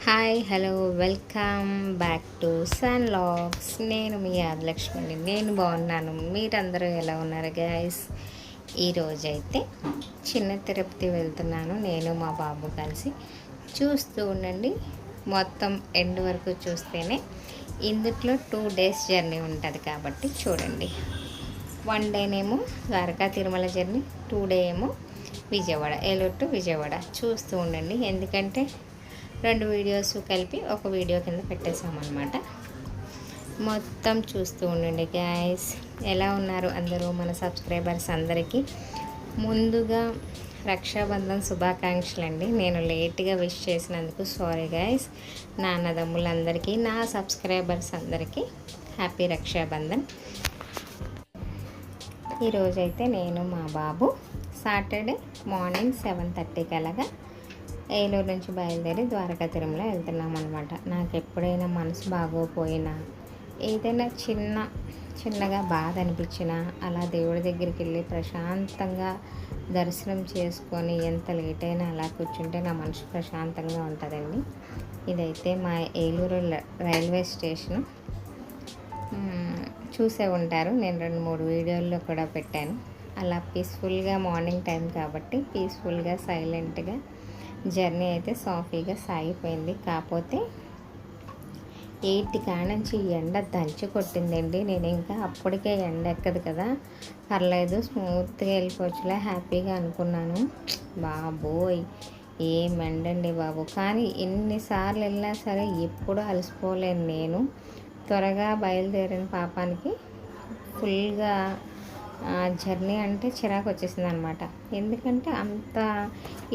Hi hello welcome back to sun logs. నేను మీ ఆదిలక్ష్మిని. నేను బాగున్నాను, మీరందరూ ఎలా ఉన్నారు గైస్? ఈరోజైతే చిన్న తిరుపతి వెళ్తున్నాను, నేను మా బాబు కలిసి. చూస్తూ ఉండండి, మొత్తం ఎండ్ వరకు చూస్తేనే. ఇందులో 2 days జర్నీ ఉంటుంది కాబట్టి చూడండి. 1 డేనేమో ద్వారకా తిరుమల జర్నీ, 2 డే ఏమో విజయవాడ, ఏలూరు టు విజయవాడ. చూస్తూ ఉండండి, ఎందుకంటే 2 వీడియోస్ కలిపి ఒక వీడియో కింద పెట్టేసామన్నమాట. మొత్తం చూస్తూ ఉండండి గైస్. ఎలా ఉన్నారు అందరూ? మన సబ్స్క్రైబర్స్ అందరికీ ముందుగా రక్షాబంధన్ శుభాకాంక్షలు అండి. నేను లేట్గా విష్ చేసినందుకు సారీ గైస్. నా అన్నదమ్ములందరికీ, నా సబ్స్క్రైబర్స్ అందరికీ హ్యాపీ రక్షాబంధన్. ఈరోజైతే నేను మా బాబు సాటర్డే మార్నింగ్ 7:30 అలాగా ఏలూరు నుంచి బయలుదేరి ద్వారకా తిరుమల వెళ్తున్నాం అనమాట. నాకు ఎప్పుడైనా మనసు బాగోపోయినా, ఏదైనా చిన్నగా బాధ అనిపించినా, అలా దేవుడి దగ్గరికి వెళ్ళి ప్రశాంతంగా దర్శనం చేసుకొని ఎంత లేట్ అయినా అలా కూర్చుంటే నా మనసు ప్రశాంతంగా ఉంటుందండి. ఇదైతే మా ఏలూరు రైల్వే స్టేషను. చూసే ఉంటారు, నేను 2-3 వీడియోల్లో కూడా పెట్టాను. అలా పీస్ఫుల్గా మార్నింగ్ టైం కాబట్టి పీస్ఫుల్గా సైలెంట్గా జర్నీ అయితే సాఫీగా సాగిపోయింది. కాకపోతే 8 కానుంచి ఎండ దంచి కొట్టిందండి. నేను ఇంకా అప్పటికే ఎండ ఎక్కదు కదా, పర్లేదు స్మూత్గా వెళ్ళిపోవచ్చులే హ్యాపీగా అనుకున్నాను. బాబోయ్ ఏం ఎండండి బాబు. కానీ ఎన్నిసార్లు వెళ్ళినా సరే ఎప్పుడూ అలసిపోలేను నేను. త్వరగా బయలుదేరిన పాపానికి ఫుల్గా జర్నీ అంటే చిరాకు వచ్చేసింది అనమాట. ఎందుకంటే అంత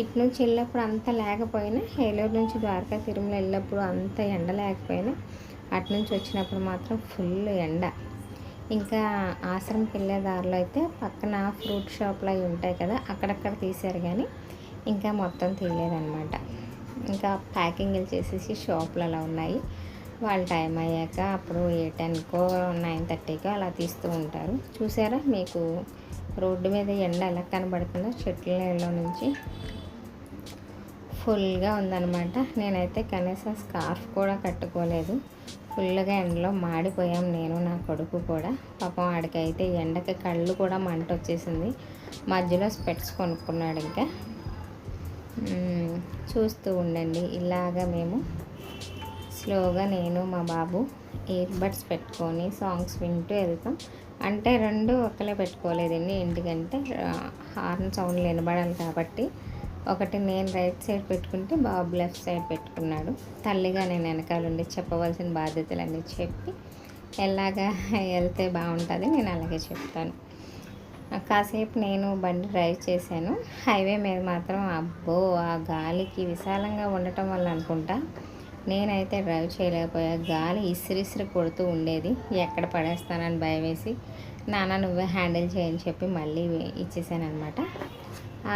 ఇటు నుంచి వెళ్ళినప్పుడు అంత లేకపోయినా, ఏలూరు నుంచి ద్వారకా తిరుమల వెళ్ళినప్పుడు అంత ఎండ లేకపోయినా, అటు నుంచి వచ్చినప్పుడు మాత్రం ఫుల్ ఎండ. ఇంకా ఆశ్రమంకి వెళ్ళే దారిలో అయితే పక్కన ఫ్రూట్ షాప్లు అవి ఉంటాయి కదా, అక్కడక్కడ తీశారు కానీ ఇంకా మొత్తం తీయలేదన్నమాట. ఇంకా ప్యాకింగ్లు చేసేసి షాపులు అలా ఉన్నాయి. వాళ్ళ టైం అయ్యాక అప్పుడు 8-10కో 9:30కో అలా తీస్తూ ఉంటారు. చూసారా మీకు రోడ్డు మీద ఎండ ఎలా కనబడుతుందో, చెట్లలో నుంచి ఫుల్గా ఉందన్నమాట. నేనైతే కనీసం స్కార్ఫ్ కూడా కట్టుకోలేదు. ఫుల్గా ఎండలో మాడిపోయాం, నేను నా కొడుకు కూడా. పాపం ఆడికైతే ఎండకి కళ్ళు కూడా మంట వచ్చేసింది. మధ్యలో స్పెట్స్ కొనుక్కున్నాడు. ఇంకా చూస్తూ ఉండండి. ఇలాగా మేము స్లోగా నేను మా బాబు ఇయర్ బడ్స్ పెట్టుకొని సాంగ్స్ వింటూ వెళ్తాం. అంటే 2 ఒక్కలే పెట్టుకోలేదండి, ఎందుకంటే హార్న్ సౌండ్లు వినబడాలి కాబట్టి. ఒకటి నేను రైట్ సైడ్ పెట్టుకుంటే బాబు లెఫ్ట్ సైడ్ పెట్టుకున్నాడు. తల్లిగా నేను వెనకాలండి చెప్పవలసిన బాధ్యతలన్నీ చెప్పి ఎలాగా వెళ్తే బాగుంటుంది నేను అలాగే చెప్తాను. కాసేపు నేను బండి డ్రైవ్ చేశాను. హైవే మీద మాత్రం అబ్బో ఆ గాలికి విశాలంగా ఉండటం వల్ల అనుకుంటా నేనైతే డ్రైవ్ చేయలేకపోయా. గాలి ఇసిరిసిరి కొడుతూ ఉండేది. ఎక్కడ పడేస్తానని భయం వేసి, నాన్న నువ్వే హ్యాండిల్ చేయని చెప్పి మళ్ళీ ఇచ్చేసాను అనమాట.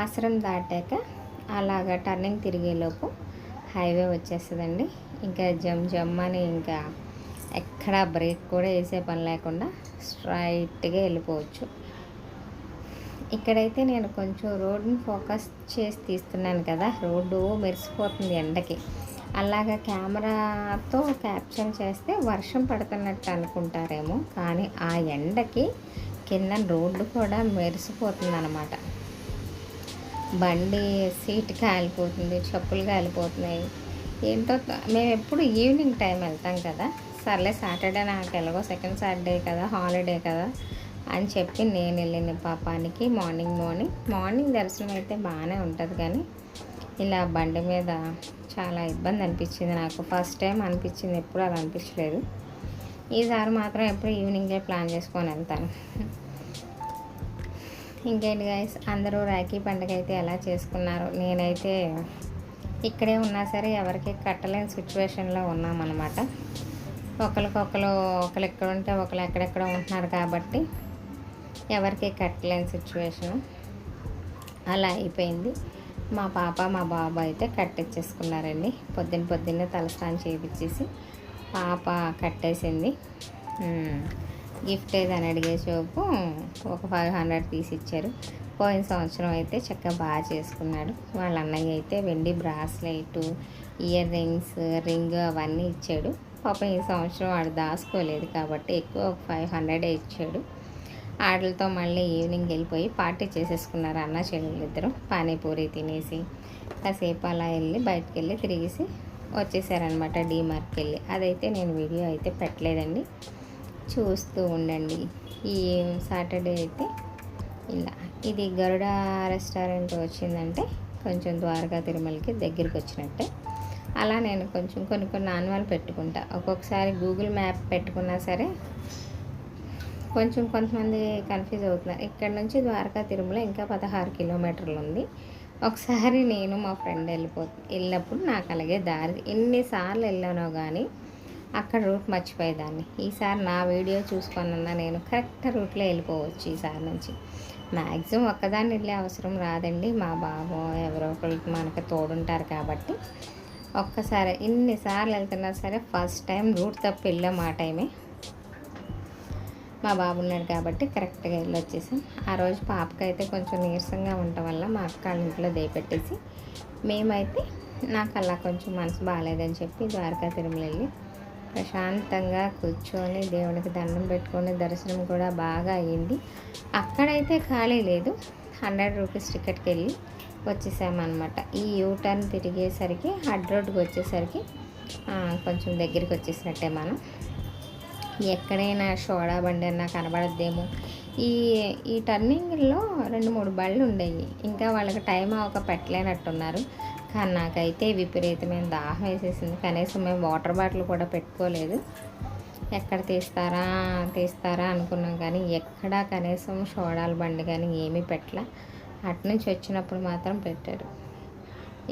ఆశ్రమం దాటాక అలాగా టర్నింగ్ తిరిగేలోపు హైవే వచ్చేస్తుందండి. ఇంకా జమ్ అని ఇంకా ఎక్కడ బ్రేక్ కూడా వేసే పని లేకుండా స్ట్రైట్గా వెళ్ళిపోవచ్చు. ఇక్కడైతే నేను కొంచెం రోడ్ని ఫోకస్ చేసి తీస్తున్నాను కదా, రోడ్డు మెరిసిపోతుంది ఎండకి. అలాగా కెమెరాతో క్యాప్చర్ చేస్తే వర్షం పడుతున్నట్టు అనుకుంటారేమో, కానీ ఆ ఎండకి కింద రోడ్డు కూడా మెరిసిపోతుంది అన్నమాట. బండి సీట్ కాలిపోతుంది, చెప్పులు కాలిపోతున్నాయి. ఏంటో మేము ఎప్పుడు ఈవినింగ్ టైం వెళ్తాం కదా, సర్లే సాటర్డే నాకు ఎలాగో సెకండ్ సాటర్డే కదా, హాలిడే కదా అని చెప్పి నేను వెళ్ళిన పాపానికి మార్నింగ్ దర్శనం అయితే బాగానే ఉంటుంది. కానీ ఇలా బండి మీద చాలా ఇబ్బంది అనిపించింది నాకు. ఫస్ట్ టైం అనిపించింది, ఎప్పుడు అలా అనిపించలేదు. ఈసారి మాత్రం ఎప్పుడు ఈవినింగే ప్లాన్ చేసుకొని వెళ్తాను. ఇంకేంటి గైస్, అందరూ రాఖీ పండుగ అయితే ఎలా చేసుకున్నారు? నేనైతే ఇక్కడే ఉన్నా సరే ఎవరికి కట్టలేని సిచ్యువేషన్లో ఉన్నామన్నమాట. ఒకరు ఎక్కడ ఉంటే ఒకరు ఎక్కడెక్కడ ఉంటున్నారు కాబట్టి ఎవరికి కట్టలేని సిచ్యువేషను అలా అయిపోయింది. మా పాప మా బాబు అయితే కట్టించేసుకున్నారండి. పొద్దున్నే తలస్నానం చేయించేసి పాప కట్టేసింది. గిఫ్ట్ ఏదని అడిగేసేపు ఒక 500 తీసి ఇచ్చారు. పోయిన సంవత్సరం అయితే చక్కగా బాగా చేసుకున్నాడు. వాళ్ళ అన్నయ్య అయితే వెండి బ్రాస్లెట్, ఇయర్ రింగ్స్, రింగ్ అవన్నీ ఇచ్చాడు. పాపం ఈ సంవత్సరం వాడు దాచుకోలేదు కాబట్టి ఎక్కువ ఒక 500 ఇచ్చాడు. ఆటలతో మళ్ళీ ఈవినింగ్ వెళ్ళిపోయి పార్టీ చేసేసుకున్నారు అన్న చెల్లెలు ఇద్దరు. పానీపూరి తినేసి కాసేపు అలా వెళ్ళి బయటకు వెళ్ళి తిరిగేసి వచ్చేసారనమాట డీమార్ట్కి వెళ్ళి. అదైతే నేను వీడియో అయితే పెట్టలేదండి, చూస్తూ ఉండండి. ఈ సాటర్డే అయితే ఇలా ఇది గరుడ రెస్టారెంట్ వచ్చిందంటే కొంచెం ద్వారకా తిరుమలకి దగ్గరికి వచ్చినట్టే. అలా నేను కొంచెం కొన్ని ఆన్వాలు పెట్టుకుంటా. ఒక్కొక్కసారి గూగుల్ మ్యాప్ పెట్టుకున్నా సరే కొంచెం కొంతమంది కన్ఫ్యూజ్ అవుతున్నారు. ఇక్కడ నుంచి ద్వారకా తిరుమల ఇంకా 16 కిలోమీటర్లు ఉంది. ఒకసారి నేను మా ఫ్రెండ్ వెళ్ళినప్పుడు నాకు అలాగే దారి ఎన్నిసార్లు వెళ్ళానో కానీ అక్కడ రూట్ మర్చిపోయేదాన్ని. ఈసారి నా వీడియో చూసుకొనన్నా నేను కరెక్ట్ రూట్లో వెళ్ళిపోవచ్చు. ఈసారి నుంచి మ్యాక్సిమం ఒక్కదాన్ని వెళ్ళే అవసరం రాదండి. మా బాబు ఎవరో ఒకరికి మనకు తోడుంటారు కాబట్టి ఒక్కసారి ఎన్నిసార్లు వెళ్తున్నా సరే ఫస్ట్ టైం రూట్ తప్పి వెళ్ళాం. ఆ టైమే మా బాబు ఉన్నాడు కాబట్టి కరెక్ట్గా వెళ్ళి వచ్చేసాం. ఆ రోజు పాపకైతే కొంచెం నీరసంగా ఉండటం వల్ల మా అక్క ఇంట్లో దేపెట్టేసి మేమైతే నాకు అలా కొంచెం మనసు బాగాలేదని చెప్పి ద్వారకా తిరుమల వెళ్ళి ప్రశాంతంగా కూర్చొని దేవునికి దండం పెట్టుకొని దర్శనం కూడా బాగా అయ్యింది. అక్కడైతే ఖాళీ లేదు. 100 రూపీస్ టికెట్కి వెళ్ళి వచ్చేసామన్నమాట. ఈ యూటర్న్ తిరిగేసరికి అడ్ రోడ్కి వచ్చేసరికి కొంచెం దగ్గరికి వచ్చేసినట్టే. మనం ఎక్కడైనా సోడా బండి అన్నా కనబడద్దేమో. ఈ టర్నింగ్లో 2-3 బళ్ళు ఉండేవి. ఇంకా వాళ్ళకి టైం ఒక పెట్టలేనట్టున్నారు. కానీ నాకైతే విపరీతమైన దాహం వేసేసింది. కనీసం మేము వాటర్ బాటిల్ కూడా పెట్టుకోలేదు. ఎక్కడ తీస్తారా అనుకున్నాం కానీ ఎక్కడా కనీసం సోడాల బండి కానీ ఏమీ పెట్టలే. అటునుంచి వచ్చినప్పుడు మాత్రం పెట్టారు.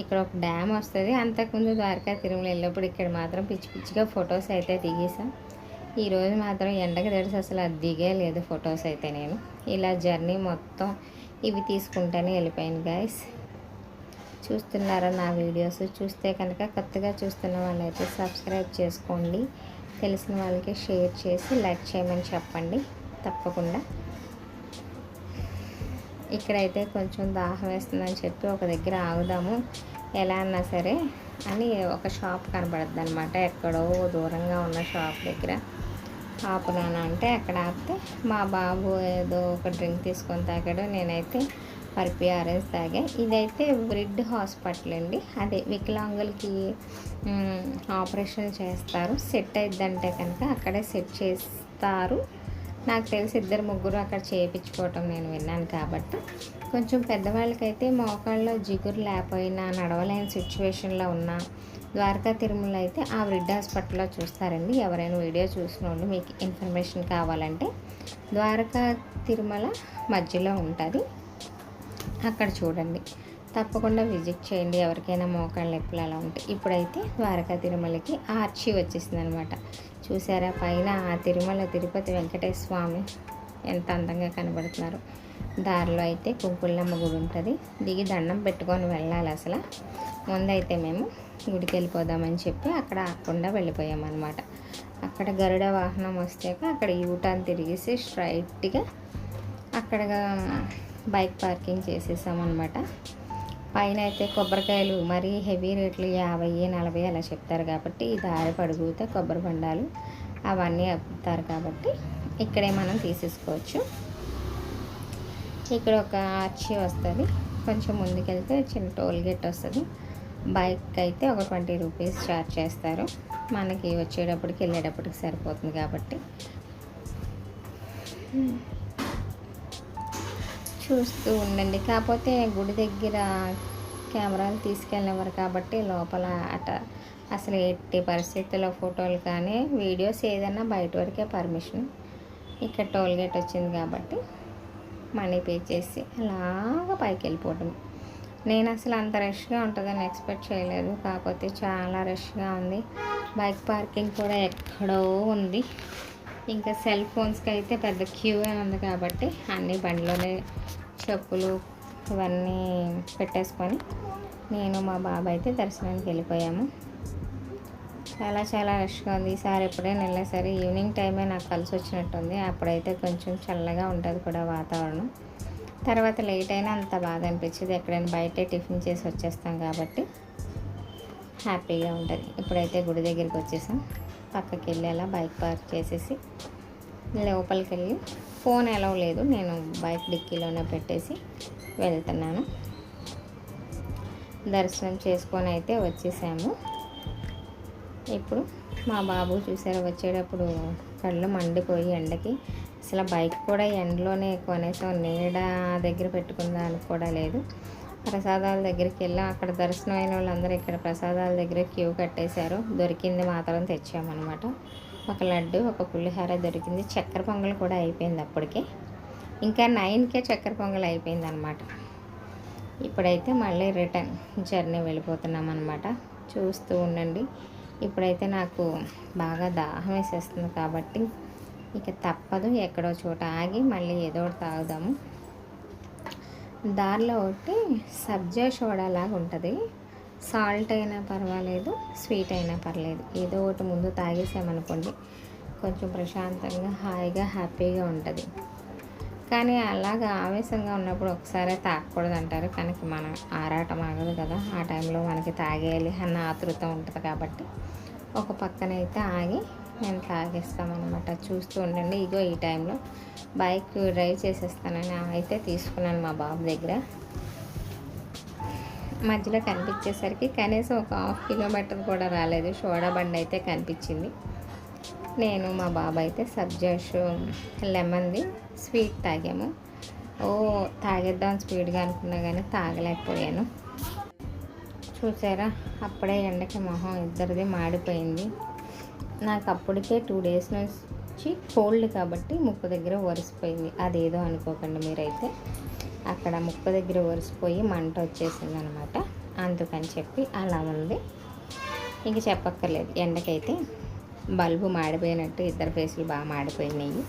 ఇక్కడ ఒక డ్యామ్ వస్తుంది. అంతకుముందు ద్వారకా తిరుమల వెళ్ళినప్పుడు ఇక్కడ మాత్రం పిచ్చి పిచ్చిగా ఫొటోస్ అయితే దిగేసాం. ఈరోజు మాత్రం ఎండకి తెలిసి అసలు అది దిగే లేదు ఫొటోస్ అయితే. నేను ఇలా జర్నీ మొత్తం ఇవి తీసుకుంటూనే వెళ్ళిపోయాను గైస్. చూస్తున్నారా నా వీడియోస్? చూస్తే కనుక కొత్తగా చూస్తున్న వాళ్ళైతే సబ్స్క్రైబ్ చేసుకోండి. తెలిసిన వాళ్ళకి షేర్ చేసి లైక్ చేయమని చెప్పండి తప్పకుండా. ఇక్కడైతే కొంచెం దాహం వేస్తుందని చెప్పి ఒక దగ్గర ఆగుదాము ఎలా అన్నా సరే అని ఒక షాప్ కనబడుద్ది అనమాట. ఎక్కడో దూరంగా ఉన్న షాప్ దగ్గర ఆపునాను అంటే అక్కడ ఆపితే మా బాబు ఏదో ఒక డ్రింక్ తీసుకొని తాగాడు. నేనైతే పర్పి ఆరెంజ్ తాగా. ఇదైతే బ్రిడ్ హాస్పిటల్ అండి. అదే వికలాంగులకి ఆపరేషన్ చేస్తారు. సెట్ అయిద్దంటే కనుక అక్కడే సెట్ చేస్తారు. నాకు తెలిసి 2-3 అక్కడ చేయించుకోవటం నేను విన్నాను కాబట్టి. కొంచెం పెద్దవాళ్ళకైతే మోకాళ్ళలో జిగురు లేకపోయినా నడవలేని సిచ్యువేషన్లో ఉన్న ద్వారకా తిరుమల అయితే ఆ బ్రిడ్ హాస్పిటల్లో చూస్తారండి. ఎవరైనా వీడియో చూసినోళ్ళు మీకు ఇన్ఫర్మేషన్ కావాలంటే ద్వారకా తిరుమల మధ్యలో ఉంటుంది, అక్కడ చూడండి. తప్పకుండా విజిట్ చేయండి ఎవరికైనా మోకాళ్ళ నొప్పులు అలా ఉంటాయి. ఇప్పుడైతే ద్వారకా తిరుమలకి ఆర్చి వచ్చేసింది అనమాట. చూసారా పైన ఆ తిరుపతి వెంకటేశ్వర స్వామి ఎంత అందంగా కనబడుతున్నారు. దారిలో అయితే కుంకుళ్ళమ్మ గుడి ఉంటుంది. దిగి దండం పెట్టుకొని వెళ్ళాలి. అసలు ముందైతే మేము గుడికి వెళ్ళిపోదామని చెప్పి అక్కడ ఆకుండా వెళ్ళిపోయామన్నమాట. అక్కడ గరుడ వాహనం వస్తాక అక్కడ యూటర్న్ తిరిగేసి స్ట్రైట్గా అక్కడ బైక్ పార్కింగ్ చేసేసామన్నమాట. పైన అయితే కొబ్బరికాయలు మరీ హెవీ రేట్లు 50-40 అలా చెప్తారు కాబట్టి ఈ దారి పడుగుతే కొబ్బరి బండాలు అవన్నీ అప్పుతారు కాబట్టి ఇక్కడే మనం తీసేసుకోవచ్చు. ఇక్కడ ఒక ఆర్చి వస్తుంది. కొంచెం ముందుకెళ్తే చిన్న టోల్ గేట్ వస్తుంది. బైక్ అయితే ఒక 20 రూపీస్ ఛార్జ్ చేస్తారు. మనకి వచ్చేటప్పటికి వెళ్ళేటప్పటికి సరిపోతుంది కాబట్టి చూస్తూ ఉండండి. కాకపోతే గుడి దగ్గర కెమెరాలు తీసుకెళ్ళినవారు కాబట్టి లోపల అసలు ఎట్టి పరిస్థితుల్లో ఫోటోలు కానీ వీడియోస్ ఏదైనా బయట వరకే పర్మిషన్. ఇక్కడ టోల్ గేట్ వచ్చింది కాబట్టి మనీ పే చేసి అలాగా పైకి వెళ్ళిపోవడం. నేను అసలు అంత రష్గా ఉంటుందని ఎక్స్పెక్ట్ చేయలేదు. కాకపోతే చాలా రష్గా ఉంది. బైక్ పార్కింగ్ కూడా ఎక్కడో ఉంది. ఇంకా సెల్ ఫోన్స్కి అయితే పెద్ద క్యూ ఉంది కాబట్టి అన్ని బండిలోనే చెప్పులు ఇవన్నీ పెట్టేసుకొని నేను మా బాబు అయితే దర్శనానికి వెళ్ళిపోయాము. చాలా రష్గా ఉంది. ఈసారి ఎప్పుడైనా వెళ్ళా సరే ఈవినింగ్ టైమే నాకు కలిసి వచ్చినట్టుంది. అప్పుడైతే కొంచెం చల్లగా ఉంటుంది కూడా వాతావరణం. తర్వాత లేట్ అయినా అంత బాధ అనిపించేది. ఎక్కడైనా బయటే టిఫిన్ చేసి వచ్చేస్తాం కాబట్టి హ్యాపీగా ఉంటుంది. ఇప్పుడైతే గుడి దగ్గరికి వచ్చేసాం. పక్కకి వెళ్ళి అలా బైక్ పార్క్ చేసేసి లోపలికి వెళ్ళి ఫోన్ అలౌ లేదు, నేను బైక్ డిక్కీలోనే పెట్టేసి వెళ్తున్నాను. దర్శనం చేసుకొని అయితే వచ్చేసాము. ఇప్పుడు మా బాబు చూసారా వచ్చేటప్పుడు కళ్ళు మండిపోయి ఎండకి అసలు బైక్ కూడా ఎండలోనే కనీసం నీడ దగ్గర పెట్టుకుందానికి కూడా లేదు. ప్రసాదాల దగ్గరికి వెళ్ళాం. అక్కడ దర్శనం అయిన వాళ్ళందరూ ఇక్కడ ప్రసాదాల దగ్గర క్యూ కట్టేశారు. దొరికింది మాత్రం తెచ్చామన్నమాట. ఒక లడ్డు, ఒక పులిహోర దొరికింది. చక్కెర పొంగల్ కూడా అయిపోయింది అప్పటికే. ఇంకా 9కే చక్కెర పొంగల్ అయిపోయింది అనమాట. ఇప్పుడైతే మళ్ళీ రిటర్న్ జర్నీ వెళ్ళిపోతున్నాం అనమాట. చూస్తూ ఉండండి. ఇప్పుడైతే నాకు బాగా దాహం వేసేస్తుంది కాబట్టి ఇక తప్పదు, ఎక్కడో చోట ఆగి మళ్ళీ ఏదో ఒకటి తాగుదాము. దారిలో ఒకటి సబ్జా సోడా లాగా ఉంటుంది. సాల్ట్ అయినా పర్వాలేదు, స్వీట్ అయినా పర్లేదు, ఏదో ఒకటి ముందు తాగేసామనుకోండి కొంచెం ప్రశాంతంగా హాయిగా హ్యాపీగా ఉంటుంది. కానీ అలాగా ఆవేశంగా ఉన్నప్పుడు ఒకసారి తాగకూడదు అంటారు. కానీ మన ఆరాటం ఆగదు కదా, ఆ టైంలో మనకి తాగేయాలి అన్న ఆతృత ఉంటుంది కాబట్టి ఒక పక్కనైతే ఆగి నేను తాగేస్తామన్నమాట. చూస్తూ ఉండండి. ఇగో ఈ టైంలో బైక్ డ్రైవ్ చేసేస్తానని అయితే తీసుకున్నాను మా బాబు దగ్గర. మధ్యలో కనిపించేసరికి కనీసం ఒక 1/2 కిలోమీటర్ కూడా రాలేదు, సోడా బండి అయితే కనిపించింది. నేను మా బాబు అయితే సబ్జాషు లెమన్ది స్వీట్ తాగాము. తాగేద్దాం స్పీడ్గా అనుకున్నా కానీ తాగలేకపోయాను. చూసారా అప్పుడే ఎండకి మొహం ఇద్దరిది మాడిపోయింది. నాకు అప్పటికే 2 డేస్ నుంచి కోల్డ్ కాబట్టి ముక్కు దగ్గర ఒరిసిపోయింది. అదేదో అనుకోకండి మీరైతే. అక్కడ ముక్కు దగ్గర ఒరిసిపోయి మంట వచ్చేసింది అనమాట. అందుకని చెప్పి అలా ఉంది. ఇంక చెప్పక్కర్లేదు, ఎండకైతే బల్బు మాడిపోయినట్టు ఇద్దరు ఫేసులు బాగా మాడిపోయినాయి.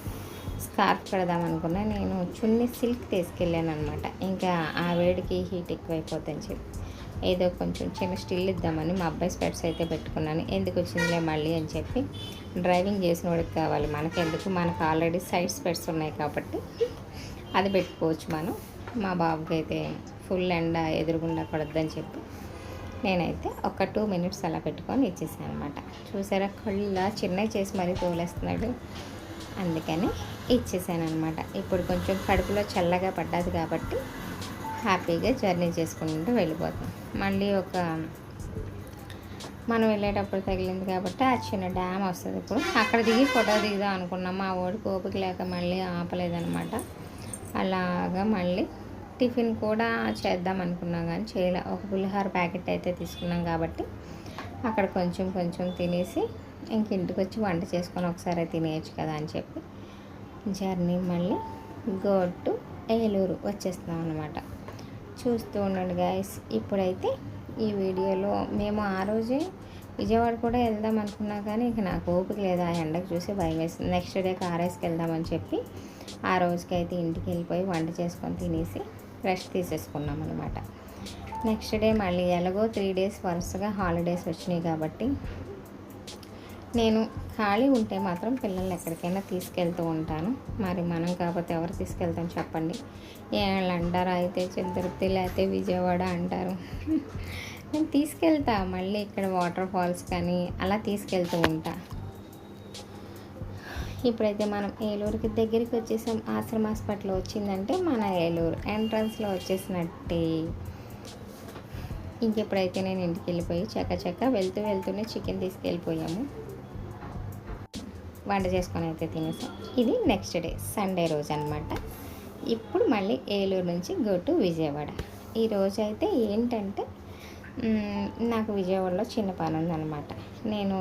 స్కార్ఫ్ కడదామనుకున్నా, నేను చున్నీ సిల్క్ తీసుకెళ్ళాను అనమాట. ఇంకా ఆ వేడికి హీట్ ఎక్కువైపోతుందని చెప్పి ఏదో కొంచెం చిన్న స్టిల్ ఇద్దామని మా అబ్బాయి స్పెట్స్ అయితే పెట్టుకున్నాను. ఎందుకు వచ్చిందిలే మళ్ళీ అని చెప్పి, డ్రైవింగ్ చేసిన వాడికి కావాలి, మనకెందుకు, మనకు ఆల్రెడీ సైడ్ స్పెట్స్ ఉన్నాయి కాబట్టి అది పెట్టుకోవచ్చు మనం. మా బాబుకి అయితే ఫుల్ ఎండ ఎదురుగుండా కొడద్దని చెప్పి నేనైతే ఒక 2 మినిట్స్ అలా పెట్టుకొని ఇచ్చేసాను అనమాట. చూసారా కళ్ళ చిన్నవి చేసి మరీ తోలేస్తున్నాడు, అందుకని ఇచ్చేసాను అనమాట. ఇప్పుడు కొంచెం కడుపులో చల్లగా పడ్డది కాబట్టి హ్యాపీగా జర్నీ చేసుకుంటూ వెళ్ళిపోతాం. మళ్ళీ మనం వెళ్ళేటప్పుడు తగిలింది కాబట్టి ఆ చిన్న డ్యామ్ వస్తుంది. ఇప్పుడు అక్కడ దిగి ఫోటో దిగుదాం అనుకున్నాం. మా ఓడికి ఓపిక లేక మళ్ళీ ఆపలేదనమాట. అలాగా మళ్ళీ టిఫిన్ కూడా చేద్దాం అనుకున్నాం కానీ చేయలే. ఒక పులిహోర ప్యాకెట్ అయితే తీసుకున్నాం కాబట్టి అక్కడ కొంచెం కొంచెం తినేసి ఇంక ఇంటికి వచ్చి వంట చేసుకొని ఒకసారి తినేయచ్చు కదా అని చెప్పి జర్నీ మళ్ళీ గో టు ఏలూరు వచ్చేస్తున్నాం అనమాట. చూస్తూ ఉండండి గాయస్. ఇప్పుడైతే ఈ వీడియోలో మేము ఆ రోజే విజయవాడ కూడా వెళ్దాం అనుకున్నా కానీ ఇక నాకు ఓపిక లేదు, ఆ ఎండకు చూసి భయం వేస్తుంది. నెక్స్ట్ డే కారేసుకు వెళ్దామని చెప్పి ఆ రోజుకి అయితే ఇంటికి వెళ్ళిపోయి వంట చేసుకొని తినేసి రెస్ట్ తీసేసుకున్నాం అనమాట. నెక్స్ట్ డే మళ్ళీ ఎలాగో 3 డేస్ వరుసగా హాలిడేస్ వచ్చినాయి కాబట్టి నేను ఖాళీ ఉంటే మాత్రం పిల్లల్ని ఎక్కడికైనా తీసుకెళ్తూ ఉంటాను. మరి మనం కాకపోతే ఎవరు తీసుకెళ్తాం చెప్పండి. వాళ్ళు అంటారు అయితే తిరుపతి లేకపోతే విజయవాడ అంటారు. నేను తీసుకెళ్తా, మళ్ళీ ఇక్కడ వాటర్ ఫాల్స్ కానీ అలా తీసుకెళ్తూ ఉంటా. ఇప్పుడైతే మనం ఏలూరుకి దగ్గరికి వచ్చేసాం. ఆశ్రమ హాస్పిటల్ వచ్చిందంటే మన ఏలూరు ఎంట్రన్స్లో వచ్చేసినట్టే. ఇంకెప్పుడైతే నేను ఇంటికి వెళ్ళిపోయి చక్క వెళ్తూనే చికెన్ తీసుకెళ్ళిపోయాము. వంట చేసుకొని అయితే తినేసాం. ఇది నెక్స్ట్ డే సండే రోజు అనమాట. ఇప్పుడు మళ్ళీ ఏలూరు నుంచి గో టు విజయవాడ. ఈరోజు అయితే ఏంటంటే నాకు విజయవాడలో చిన్న పని ఉందన్నమాట. నేను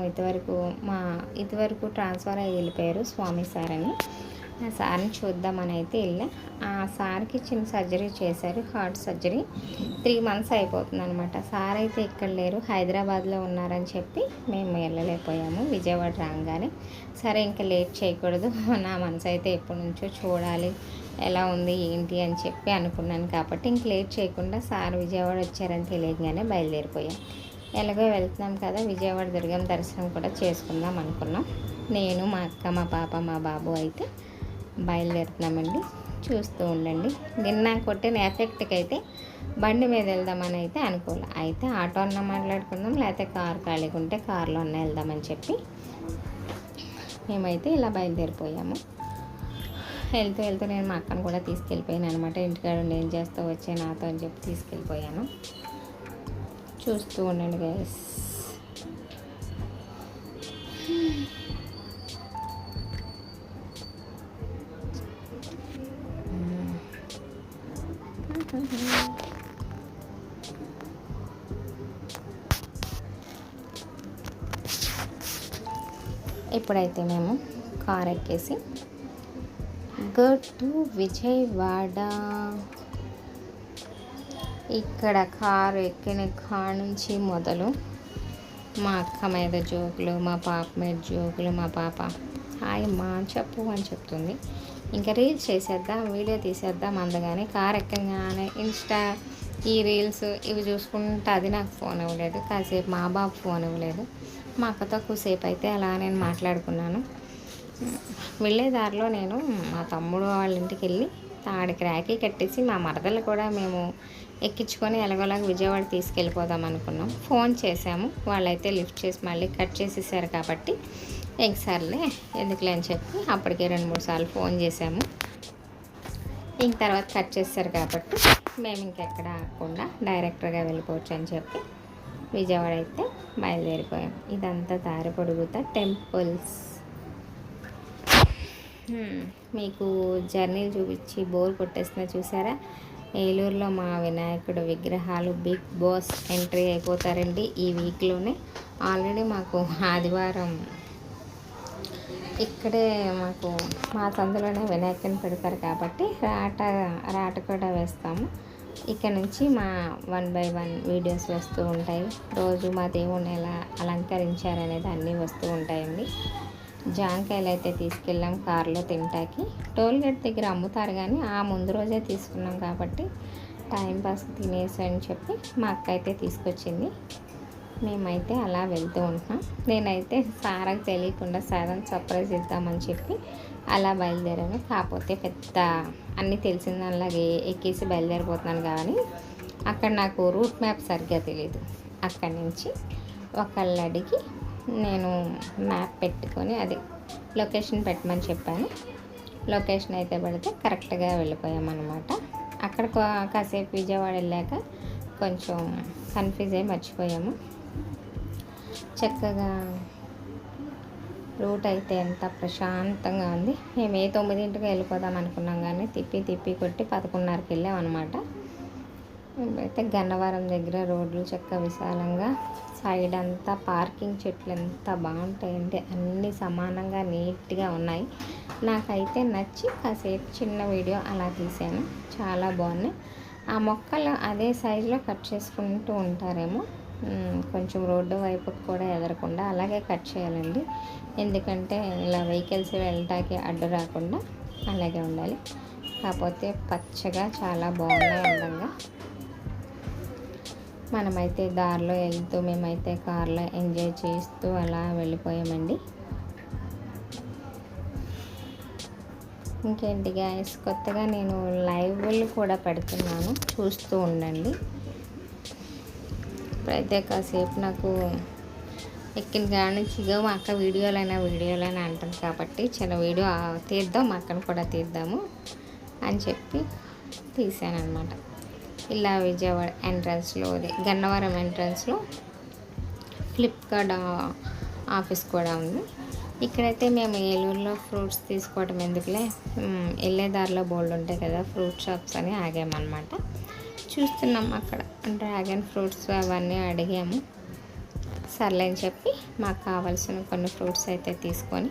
ఇదివరకు ట్రాన్స్ఫర్ అయ్యి వెళ్ళిపోయారు స్వామి సార్ అని. ఆ సార్ని చూద్దామని అయితే వెళ్ళా. ఆ సార్కి చిన్న సర్జరీ చేశారు, హార్ట్ సర్జరీ. 3 మంత్స్ అయిపోతుంది అనమాట. సార్ అయితే ఇక్కడ లేరు, హైదరాబాద్లో ఉన్నారని చెప్పి మేము వెళ్ళలేకపోయాము. విజయవాడ రాగానే సరే ఇంకా లేట్ చేయకూడదు, నా మనసు అయితే ఎప్పటి నుంచో చూడాలి ఎలా ఉంది ఏంటి అని చెప్పి అనుకున్నాను కాబట్టి ఇంక లేట్ చేయకుండా సార్ విజయవాడ వచ్చారని తెలియగానే బయలుదేరిపోయాం. ఎలాగో వెళ్తున్నాం కదా, విజయవాడ దుర్గం దర్శనం కూడా చేసుకుందాం అనుకున్నాం. నేను, మా అక్క, మా పాప, మా బాబు అయితే బయలుదేరుతున్నామండి. చూస్తూ ఉండండి. నిన్న కొట్టిన ఎఫెక్ట్కి అయితే బండి మీద వెళ్దామని అయితే అనుకోలే. అయితే ఆటో అన్న మాట్లాడుకుందాం, లేకపోతే కారు ఖాళీగా ఉంటే కారులో అన్న వెళ్దామని చెప్పి మేమైతే ఇలా బయలుదేరిపోయాము. వెళ్తూ వెళ్తూ నేను మా అక్కను కూడా తీసుకెళ్ళిపోయాను అనమాట. ఇంటికాడ ఏం చేస్తూ వచ్చే నాతో అని చెప్పి తీసుకెళ్ళిపోయాను. చూస్తూ ఉండండి గైస్. ఇప్పుడైతే మేము కార్ ఎక్కేసి గో టు విజయవాడ. ఇక్కడ కారు ఎక్కిన కాడ నుంచి మొదలు మా అక్క మీద జోకులు, మా పాప మీద జోకులు. మా పాప హాయ్ మా చెప్పు అని చెప్తుంది. ఇంకా రీల్స్ చేసేద్దాం, వీడియో తీసేద్దాం అందగానే కార్ ఎక్కగానే ఇన్స్టా ఈ రీల్స్ ఇవి చూసుకుంటే అది నాకు ఫోన్ ఇవ్వలేదు. కాసేపు మా బాబు ఫోన్ ఇవ్వలేదు. మా అక్కతో ఎక్కువసేపు అయితే అలా నేను మాట్లాడుకున్నాను. వెళ్ళే దారిలో నేను మా తమ్ముడు వాళ్ళ ఇంటికి వెళ్ళి తాడికి రాఖీ కట్టేసి మా మరదలు కూడా మేము ఎక్కించుకొని ఎలాగోలాగా విజయవాడ తీసుకెళ్ళిపోదాం అనుకున్నాం. ఫోన్ చేసాము, వాళ్ళైతే లిఫ్ట్ చేసి మళ్ళీ కట్ చేసేసారు. కాబట్టి ఇంకసార్లే ఎందుకులే అని చెప్పి అప్పటికే 2-3 సార్లు ఫోన్ చేసాము. ఇంక తర్వాత కట్ చేస్తారు కాబట్టి మేము ఇంకెక్కడ ఆగకుండా డైరెక్ట్గా వెళ్ళిపోవచ్చు అని చెప్పి విజయవాడ అయితే బయలుదేరిపోయాం. ఇదంతా దారి పొడుగుతా టెంపుల్స్. మీకు జర్నీలు చూపించి బోర్ కొట్టేస్తున్నా చూసారా. ఏలూరులో మా వినాయకుడు విగ్రహాలు బిగ్ బాస్ ఎంట్రీ అయిపోతారండి ఈ వీక్లోనే. ఆల్రెడీ మాకు ఆదివారం ఇక్కడే మాకు మా సందులోనే వినాయకుని పెడతారు కాబట్టి రాట కూడా వేస్తాము. ఇక్కడ నుంచి మా 1 by 1 వీడియోస్ వస్తూ ఉంటాయి. రోజు మా దేవుణ్ణి ఎలా అలంకరించారనేది అన్నీ వస్తూ ఉంటాయండి. జాంకాయలు అయితే తీసుకెళ్ళాం కారులో తింటాకి. టోల్గేట్ దగ్గర అమ్ముతారు కానీ ఆ ముందు రోజే తీసుకున్నాం కాబట్టి టైంపాస్ తినేసి అని చెప్పి మా అక్క అయితే తీసుకొచ్చింది. మేమైతే అలా వెళ్తూ ఉంటున్నాం. నేనైతే సారాకు తెలియకుండా సడన్ సర్ప్రైజ్ ఇద్దామని చెప్పి అలా బయలుదేరాను. కాకపోతే పెద్ద అన్నీ తెలిసిన అలాగే ఎక్కేసి బయలుదేరిపోతున్నాను కానీ అక్కడ నాకు రూట్ మ్యాప్ సరిగ్గా తెలియదు. అక్కడి నుంచి ఒకళ్ళు అడిగి నేను మ్యాప్ పెట్టుకొని అది లొకేషన్ పెట్టమని చెప్పాను. లొకేషన్ అయితే పెడితే కరెక్ట్గా వెళ్ళిపోయామన్నమాట. అక్కడ కాసేపు విజయవాడ వెళ్ళాక కొంచెం కన్ఫ్యూజ్ అయ్యి మర్చిపోయాము. చక్కగా రూట్ అయితే ఎంత ప్రశాంతంగా ఉంది. మేము 9ంటికి వెళ్ళిపోదాం అనుకున్నాం కానీ తిప్పి కొట్టి 11:30కి వెళ్ళాం అనమాట. అయితే గన్నవరం దగ్గర రోడ్లు చక్కగా విశాలంగా సైడ్ అంతా పార్కింగ్ చెట్లు ఎంత బాగుంటాయంటే అన్నీ సమానంగా నీట్గా ఉన్నాయి. నాకైతే నచ్చి కాసేపు చిన్న వీడియో అలా తీసాను. చాలా బాగున్నాయి. ఆ మొక్కలు అదే సైజులో కట్ చేసుకుంటూ ఉంటారేమో. కొంచెం రోడ్డు వైపుకి కూడా ఎదరకుండా అలాగే కట్ చేయాలండి. ఎందుకంటే ఇలా వెహికల్స్ వెళ్ళటానికి అడ్డు రాకుండా అలాగే ఉండాలి. కాకపోతే పచ్చగా చాలా బాగున్నాయి అందంగా. మనమైతే దారిలో వెళ్తూ మేమైతే కార్లో ఎంజాయ్ చేస్తూ అలా వెళ్ళిపోయామండి. ఇంకేంటి గాయస్, కొత్తగా నేను లైవ్లు కూడా పెడుతున్నాను, చూస్తూ ఉండండి. ఇప్పుడైతే కాసేపు నాకు ఎక్కిన కాడ నుంచి మా అక్క వీడియోలైనా అంటుంది కాబట్టి చిన్న వీడియో తీద్దాం, మా అక్కను కూడా తీద్దాము అని చెప్పి తీసాను అనమాట. ఇలా విజయవాడ ఎంట్రన్స్లో గన్నవరం ఎంట్రన్స్లో ఫ్లిప్కార్ట్ ఆఫీస్ కూడా ఉంది. ఇక్కడైతే మేము ఏలూరులో ఫ్రూట్స్ తీసుకోవడం ఎందుకులే, వెళ్ళే దారిలో బోల్డ్ ఉంటాయి కదా ఫ్రూట్ షాప్స్ అని ఆగామన్నమాట. చూస్తున్నాం అక్కడ డ్రాగన్ ఫ్రూట్స్ అవన్నీ అడిగాము. సర్లే అని చెప్పి మాకు కావాల్సిన కొన్ని ఫ్రూట్స్ అయితే తీసుకొని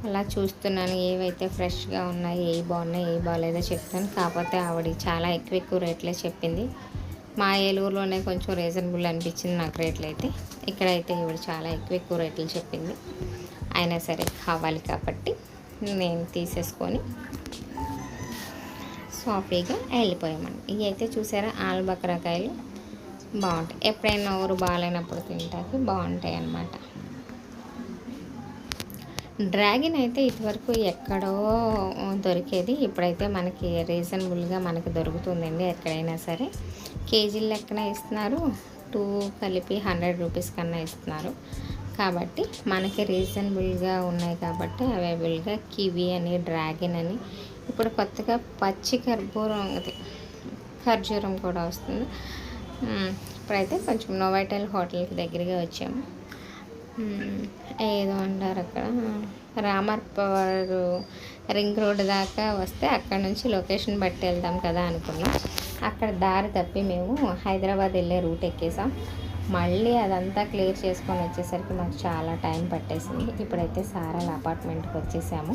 అలా చూస్తున్నాను. ఏవైతే ఫ్రెష్గా ఉన్నాయి, ఏవి బాగున్నాయి, ఏవి బాగాలేదో చెప్తాను. కాకపోతే ఆవిడ చాలా ఎక్కువ రేట్లే చెప్పింది. మా ఏలూరులోనే కొంచెం రీజనబుల్ అనిపించింది నాకు రేట్లు అయితే. ఇక్కడైతే ఈవిడ చాలా ఎక్కువ రేట్లు చెప్పింది. అయినా సరే కావాలి కాబట్టి నేను తీసేసుకొని సాఫీగా వెళ్ళిపోయామండి. ఇవి అయితే చూసారా ఆలుబకరకాయలు బాగుంటాయి. ఎప్పుడైనా ఊరు బాగాలేనప్పుడు తింటాకి బాగుంటాయి అన్నమాట. డ్రాగన్ అయితే ఇటువరకు ఎక్కడో దొరికేది, ఇప్పుడైతే మనకి రీజనబుల్గా మనకి దొరుకుతుందండి. ఎక్కడైనా సరే కేజీల లెక్కన ఇస్తున్నారు, 2 కలిపి 100 రూపీస్ కన్నా ఇస్తున్నారు. కాబట్టి మనకి రీజనబుల్గా ఉన్నాయి కాబట్టి అవైలబుల్గా కివి అని, డ్రాగన్ అని, ఇప్పుడు కొత్తగా పచ్చి ఖర్జూరం కూడా వస్తుంది. ఇప్పుడైతే కొంచెం నోవాటెల్ హోటల్కి దగ్గరగా వచ్చాము. ఏదో అంటారు అక్కడ రామర్పవర్ రింగ్ రోడ్ దాకా వస్తే అక్కడ నుంచి లొకేషన్ బట్టి వెళ్దాం కదా అనుకున్నాం. అక్కడ దారి తప్పి మేము హైదరాబాద్ వెళ్ళే రూట్ ఎక్కేసాం. మళ్ళీ అదంతా క్లియర్ చేసుకొని వచ్చేసరికి మాకు చాలా టైం పట్టేసింది. ఇప్పుడైతే సారాల అపార్ట్మెంట్కి వచ్చేసాము.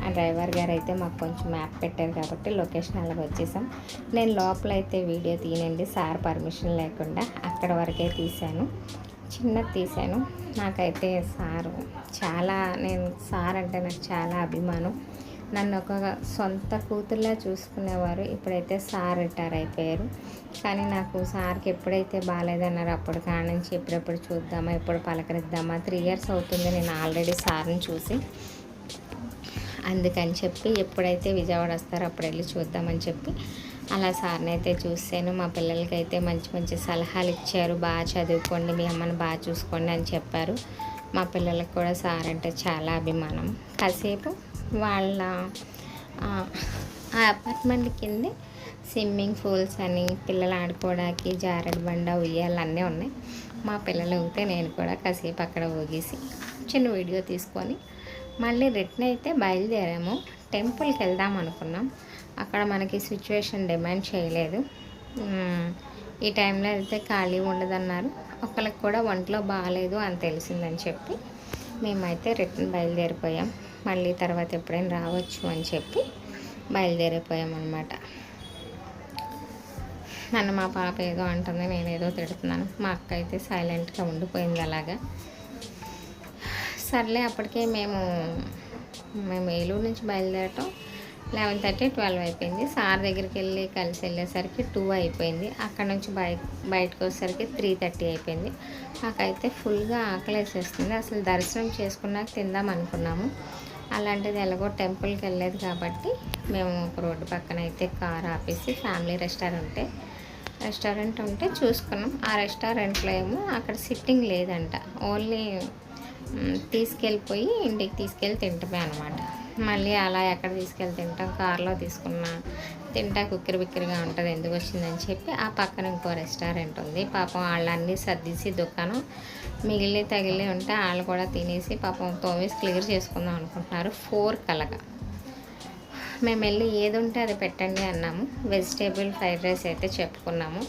ఆ డ్రైవర్ గారు అయితే మాకు కొంచెం మ్యాప్ పెట్టారు కాబట్టి లొకేషన్ అలాగ వచ్చేసాం. నేను లోపల అయితే వీడియో తీయనండి, సార్ పర్మిషన్ లేకుండా అక్కడ వరకే తీశాను, చిన్నది తీశాను. నాకైతే సార్ అంటే నాకు చాలా అభిమానం. నన్ను ఒక సొంత కూతుర్లా చూసుకునేవారు. ఇప్పుడైతే సార్ రిటైర్ అయిపోయారు. కానీ నాకు సార్కి ఎప్పుడైతే బాగాలేదన్నారో అప్పుడు కానుంచి ఎప్పుడెప్పుడు చూద్దామా, ఎప్పుడు పలకరిద్దామా, 3 years అవుతుంది నేను ఆల్రెడీ సార్ని చూసి. అందుకని చెప్పి ఎప్పుడైతే విజయవాడ వస్తారో అప్పుడు వెళ్ళి చూద్దామని చెప్పి అలా సార్ని అయితే చూసాను. మా పిల్లలకి అయితే మంచి మంచి సలహాలు ఇచ్చారు. బాగా చదువుకోండి, మీ అమ్మని బాగా చూసుకోండి అని చెప్పారు. మా పిల్లలకు కూడా సార్ అంటే చాలా అభిమానం. కాసేపు వాళ్ళ ఆ అపార్ట్మెంట్ కింద స్విమ్మింగ్ పూల్స్ అని, పిల్లలు ఆడుకోవడానికి జారుడు బండ, ఉయ్యాలు అన్నీ ఉన్నాయి. మా పిల్లలు ఊగితే నేను కూడా కాసేపు అక్కడ ఊగేసి చిన్న వీడియో తీసుకొని మళ్ళీ రిటర్న్ అయితే బయలుదేరాము. టెంపుల్కి వెళ్దాం అనుకున్నాం. అక్కడ మనకి సిచ్యువేషన్ డిమాండ్ చేయలేదు. ఈ టైంలో వెళ్తే ఖాళీ ఉండదన్నారు. ఒకరికి కూడా ఒంట్లో బాగాలేదు అని తెలిసిందని చెప్పి మేమైతే రిటర్న్ బయలుదేరిపోయాం. మళ్ళీ తర్వాత ఎప్పుడైనా రావచ్చు అని చెప్పి బయలుదేరిపోయాం అన్నమాట. నన్ను మా పాప ఏదో అంటుంది, నేనేదో తిడుతున్నాను. మా అక్క అయితే సైలెంట్గా ఉండిపోయింది అలాగా. సర్లే, అప్పటికే మేము ఏలూరు నుంచి బయలుదేరటం 11:30, 12 అయిపోయింది. సార్ దగ్గరికి కలిసి వెళ్ళేసరికి 2 అయిపోయింది. అక్కడ నుంచి బయటకు వచ్చేసరికి 3:30 అయిపోయింది. నాకైతే ఫుల్గా ఆకలేసేస్తుంది. అసలు దర్శనం చేసుకున్నాక తిందాం అనుకున్నాము. అలాంటిది ఎలాగో టెంపుల్కి వెళ్ళలేదు కాబట్టి మేము ఒక రోడ్డు పక్కన అయితే కార్ ఆపేసి ఫ్యామిలీ రెస్టారెంట్ ఉంటే చూసుకున్నాం. ఆ రెస్టారెంట్లో ఏమో అక్కడ సిట్టింగ్ లేదంట, ఓన్లీ తీసుకెళ్ళిపోయి ఇంటికి తీసుకెళ్ళి తింటమే అనమాట. మళ్ళీ అలా ఎక్కడ తీసుకెళ్ళి తింటాం, కార్లో తింటా బిక్కిరిగా ఉంటుంది, ఎందుకు వచ్చిందని చెప్పి ఆ పక్కన ఇంకో రెస్టారెంట్ ఉంది. పాపం వాళ్ళన్నీ సర్దిసి దుకాణం తగిలి ఉంటే వాళ్ళు కూడా తినేసి పాపం తోమేసి క్లియర్ చేసుకుందాం అనుకుంటున్నారు. 4 కలగా మేము వెళ్ళి ఏది ఉంటే అది పెట్టండి అన్నాము. వెజిటేబుల్ ఫ్రైడ్ రైస్ అయితే చెప్పుకున్నాము.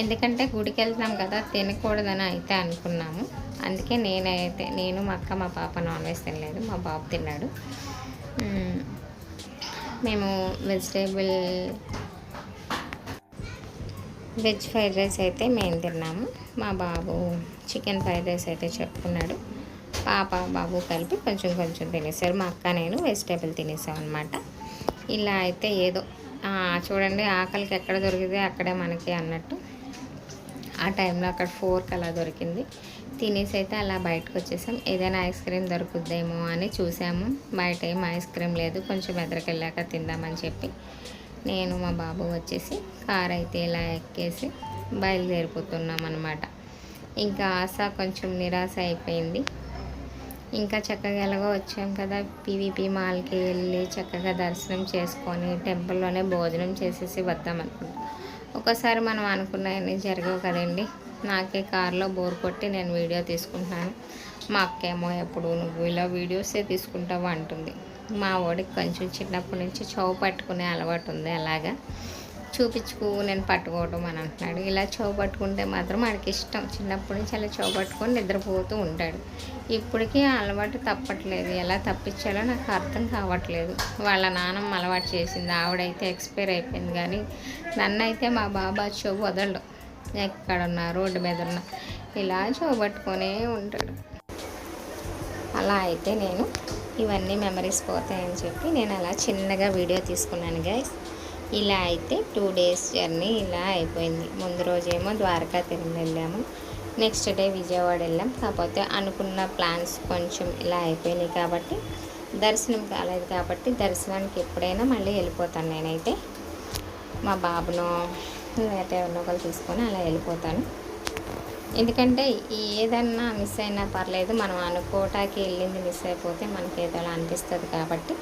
ఎందుకంటే గుడికి వెళ్తున్నాం కదా, తినకూడదని అయితే అనుకున్నాము. అందుకే నేను మా అక్క మా పాప నాన్ వెజ్ తినలేదు, మా బాబు తిన్నాడు. మేము వెజ్ ఫ్రైడ్ రైస్ అయితే మేము తిన్నాము. మా బాబు చికెన్ ఫ్రైడ్ రైస్ అయితే చెప్పుకున్నాడు. పాప బాబు కలిపి కొంచెం తినేసారు. మా అక్క నేను వెజిటేబుల్ తినేసాం అనమాట. ఇలా అయితే ఏదో చూడండి, ఆకలికి ఎక్కడ దొరికితే అక్కడే మనకి అన్నట్టు ఆ టైంలో అక్కడ 4 అలా దొరికింది. తినేసి అయితే అలా బయటకు వచ్చేసాం. ఏదైనా ఐస్ క్రీమ్ దొరుకుద్దేమో అని చూసాము. బయట ఏం ఐస్ క్రీమ్ లేదు. కొంచెం ఎదురుకెళ్ళాక తిందామని చెప్పి నేను మా బాబు వచ్చేసి కార్ అయితే ఇలా ఎక్కేసి బయలుదేరిపోతున్నాం అన్నమాట. ఇంకా ఆశ కొంచెం నిరాశ అయిపోయింది. ఇంకా చక్కగా ఎలాగో వచ్చాం కదా, పీవీపీ మాల్కి వెళ్ళి చక్కగా దర్శనం చేసుకొని టెంపుల్లోనే భోజనం చేసేసి వద్దాం అనుకుంటాం. ఒక్కోసారి మనం అనుకున్నవన్నీ జరగవు కదండి. నాకే కార్లో బోర్ కొట్టి నేను వీడియో తీసుకుంటున్నాను. మా అక్కేమో ఎప్పుడు నువ్వు ఇలా వీడియోసే తీసుకుంటావు అంటుంది. మా వాడికి కొంచెం చిన్నప్పటి నుంచి చెవు పట్టుకునే అలవాటు ఉంది. అలాగా చూపించుకు నేను పట్టుకోవటం అని అంటున్నాడు. ఇలా చెవు పట్టుకుంటే మాత్రం వాడికి ఇష్టం. చిన్నప్పటి నుంచి అలా చెవు పట్టుకొని నిద్రపోతూ ఉంటాడు. ఇప్పటికీ ఆ అలవాటు తప్పట్లేదు. ఎలా తప్పించాలో నాకు అర్థం కావట్లేదు. వాళ్ళ నాన్నమ్మ అలవాటు చేసింది. ఆవిడైతే ఎక్స్పైర్ అయిపోయింది. కానీ నన్నైతే మా బాబా చెవు వదలడు. ఎక్కడున్నా రోడ్డు మీద ఉన్నా ఇలా చెవు పట్టుకొనే ఉంటాడు. అలా అయితే నేను ఇవన్నీ మెమరీస్ పోతాయని చెప్పి నేను అలా చిన్నగా వీడియో తీసుకున్నాను గైస్. ఇలా అయితే 2 days జర్నీ ఇలా అయిపోయింది. ముందు రోజేమో ద్వారకా తిరుమల వెళ్ళాము. నెక్స్ట్ డే విజయవాడ వెళ్ళాం. కాకపోతే అనుకున్న ప్లాన్స్ కొంచెం ఇలా అయిపోయినాయి కాబట్టి దర్శనం కాలేదు కాబట్టి దర్శనానికి ఎప్పుడైనా మళ్ళీ వెళ్ళిపోతాను నేనైతే. మా బాబును లేకపోతే ఎవరినో ఒకరు తీసుకొని అలా వెళ్ళిపోతాను. ఎందుకంటే ఏదన్నా మిస్ అయినా పర్లేదు, మనం అనుకోటానికి వెళ్ళింది మిస్ అయిపోతే మనకి ఏదోలా అనిపిస్తుంది కాబట్టి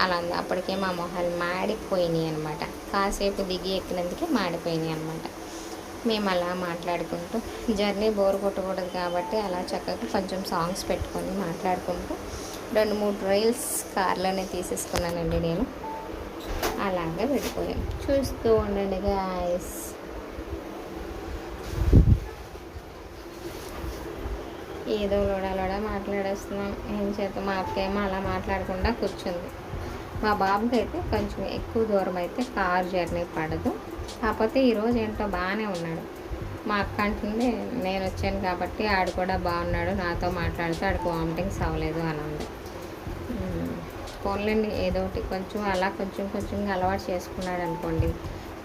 అలా అప్పటికే మా మొహాలు మాడిపోయినాయి అనమాట. కాసేపు దిగి ఎక్కినందుకే మాడిపోయినాయి అనమాట. మేము అలా మాట్లాడుకుంటూ జర్నీ బోర్ కొట్టకూడదు కాబట్టి అలా చక్కగా కొంచెం సాంగ్స్ పెట్టుకొని మాట్లాడుకుంటూ 2-3 రీల్స్ కార్లోనే తీసేసుకున్నానండి నేను. అలాగే వెళ్ళిపోయాం. చూస్తూ ఉండండి గాయస్. ఏదో లోడా మాట్లాడేస్తున్నాం. ఏం చేద్దాం, మా అక్కేమో అలా మాట్లాడకుండా కూర్చుంది. మా బాబుకి అయితే కొంచెం ఎక్కువ దూరం అయితే కార్ జర్నీ పడదు. కాకపోతే ఈరోజు ఏంటో బాగానే ఉన్నాడు. మా అక్క అంటుంది నేను వచ్చాను కాబట్టి ఆడు కూడా బాగున్నాడు, నాతో మాట్లాడితే ఆడికి వామిటింగ్స్ అవ్వలేదు అని ఉంది. పోన్లేండి, ఏదో ఒకటి కొంచెం అలా కొంచెంగా అలవాటు చేసుకున్నాడు అనుకోండి,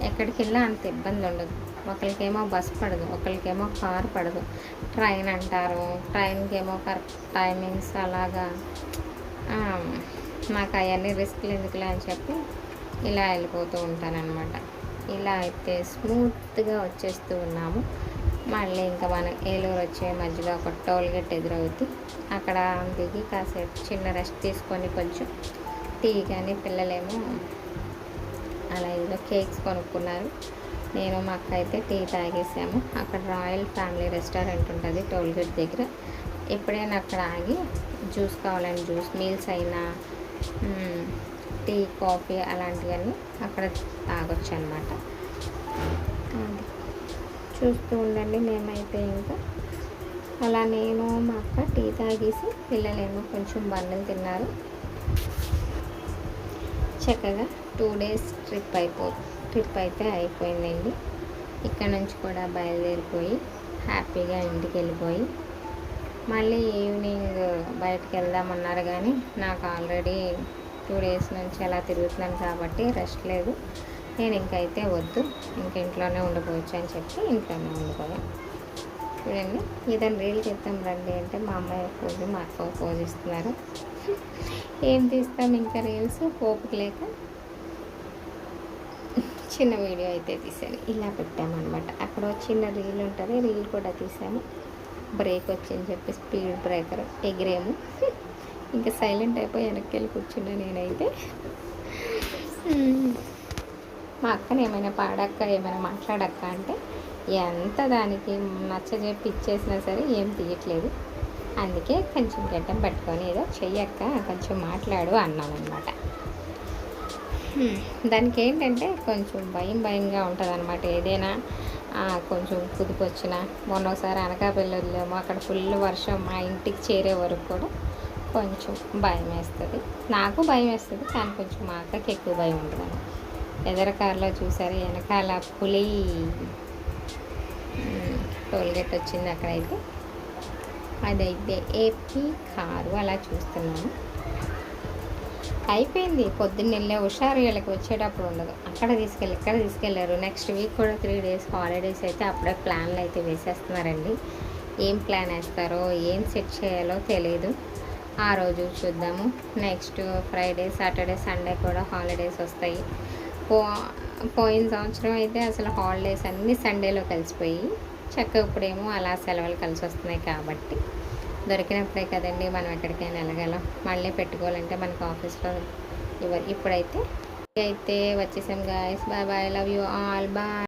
ఎక్కడికి వెళ్ళా అంత ఇబ్బంది ఉండదు. ఒకరికేమో బస్ పడదు, ఒకరికేమో కారు పడదు, ట్రైన్ అంటారు, ట్రైన్కేమో కరెక్ట్ టైమింగ్స్ అలాగా. నాకు అవన్నీ రిస్క్లు ఎందుకులే అని చెప్పి ఇలా వెళ్ళిపోతూ ఉంటానన్నమాట. ఇలా అయితే స్మూత్గా వచ్చేస్తూ ఉన్నాము. మళ్ళీ ఇంకా మనం ఏలూరు వచ్చే మధ్యలో ఒక టోల్ గేట్ ఎదురవుతుంది. అక్కడ దిగి కాసేపు చిన్న రెస్ట్ తీసుకొని కొంచెం టీ కానీ, పిల్లలేమో అలా ఏదో కేక్స్ కొనుక్కున్నారు. నేను మా అక్క అయితే టీ తాగేసాము. అక్కడ రాయల్ ఫ్యామిలీ రెస్టారెంట్ ఉంటుంది టోల్ గేట్ దగ్గర. ఎప్పుడైనా అక్కడ ఆగి జ్యూస్ కావాలని జ్యూస్, మీల్స్ అయినా టీ, కాఫీ అలాంటివన్నీ అక్కడ తాగొచ్చు అనమాట. అది చూస్తూ ఉండండి. మేమైతే ఇంకా అలా నేను మా అక్క టీ తాగేసి పిల్లలేమో కొంచెం బండలు తిన్నారు. చక్కగా 2 డేస్ ట్రిప్ అయితే అయిపోయిందండి. ఇక్కడ నుంచి కూడా బయలుదేరిపోయి హ్యాపీగా ఇంటికి వెళ్ళిపోయి మళ్ళీ ఈవినింగ్ బయటకు వెళ్దామన్నారు. కానీ నాకు ఆల్రెడీ 2 డేస్ నుంచి అలా తిరుగుతున్నాను కాబట్టి రెస్ట్ లేదు. నేను ఇంకైతే వద్దు, ఇంక ఇంట్లోనే ఉండిపోవచ్చు అని చెప్పి ఇంట్లోనే ఉండిపోయాను. చూడండి, ఏదైనా రీల్ తీద్దాం రండి అంటే మా అమ్మాయి పోజు, మా అక్క పోజు ఇస్తున్నారు. ఏం తీస్తాం ఇంకా రీల్స్, ఓపిక లేక చిన్న వీడియో అయితే తీసాను. ఇలా పెట్టామన్నమాట. అక్కడ చిన్న రీల్ ఉంటుంది, రీల్ కూడా తీసాము. బ్రేక్ వచ్చిందని చెప్పి స్పీడ్ బ్రేకర్ ఎగిరేము. ఇంకా సైలెంట్ అయిపోయి వెనక్కి వెళ్ళి కూర్చున్నా నేనైతే. మా అక్కని ఏమైనా పాడక్క, ఏమైనా మాట్లాడక్క అంటే ఎంత దానికి నచ్చజెప్పి ఇచ్చేసినా సరే ఏం తీయట్లేదు. అందుకే కొంచెం గడ్డం పట్టుకొని ఏదో చెయ్యక్క కొంచెం మాట్లాడు అన్నానమాట. దానికి ఏంటంటే కొంచెం భయంగా ఉంటుంది అనమాట. ఏదైనా కొంచెం కుదుపు వచ్చినా, మొన్నోసారి అనకాపల్లి వెళ్ళాము, అక్కడ ఫుల్ వర్షం, మా ఇంటికి చేరే వరకు కూడా కొంచెం భయం వేస్తుంది. నాకు భయం వేస్తుంది, కానీ కొంచెం మా అక్కకి ఎక్కువ భయం ఉంటుంది. ఎదర కారులో చూసారు, వెనకాల పులి. టోల్గేట్ వచ్చింది అక్కడైతే. అదైతే ఏపీ కారు అలా చూస్తున్నాము. అయిపోయింది, పొద్దున్న వెళ్ళే హుషారు వీళ్ళకి వచ్చేటప్పుడు ఉండదు. అక్కడ ఇక్కడ తీసుకెళ్ళారు. నెక్స్ట్ వీక్ కూడా 3 డేస్ హాలిడేస్ అయితే అప్పుడే ప్లాన్లు అయితే వేసేస్తున్నారండి. ఏం ప్లాన్ వేస్తారో, ఏం సెట్ చేయాలో తెలియదు. ఆ రోజు చూద్దాము. నెక్స్ట్ ఫ్రైడే, సాటర్డే, సండే కూడా హాలిడేస్ వస్తాయి. పోయిన సంవత్సరం అయితే అసలు హాలిడేస్ అన్నీ సండేలో కలిసిపోయి చక్కగా ఇప్పుడేమో అలా సెలవులు కలిసి వస్తున్నాయి కాబట్టి దొరికినప్పుడే కదండి మనం ఎక్కడికైనా వెళ్ళగలం. మళ్ళీ పెట్టుకోవాలంటే మనకు ఆఫీస్లో ఇవ్వరు. ఇప్పుడైతే వచ్చేసాం guys. Bye bye, love you all, bye.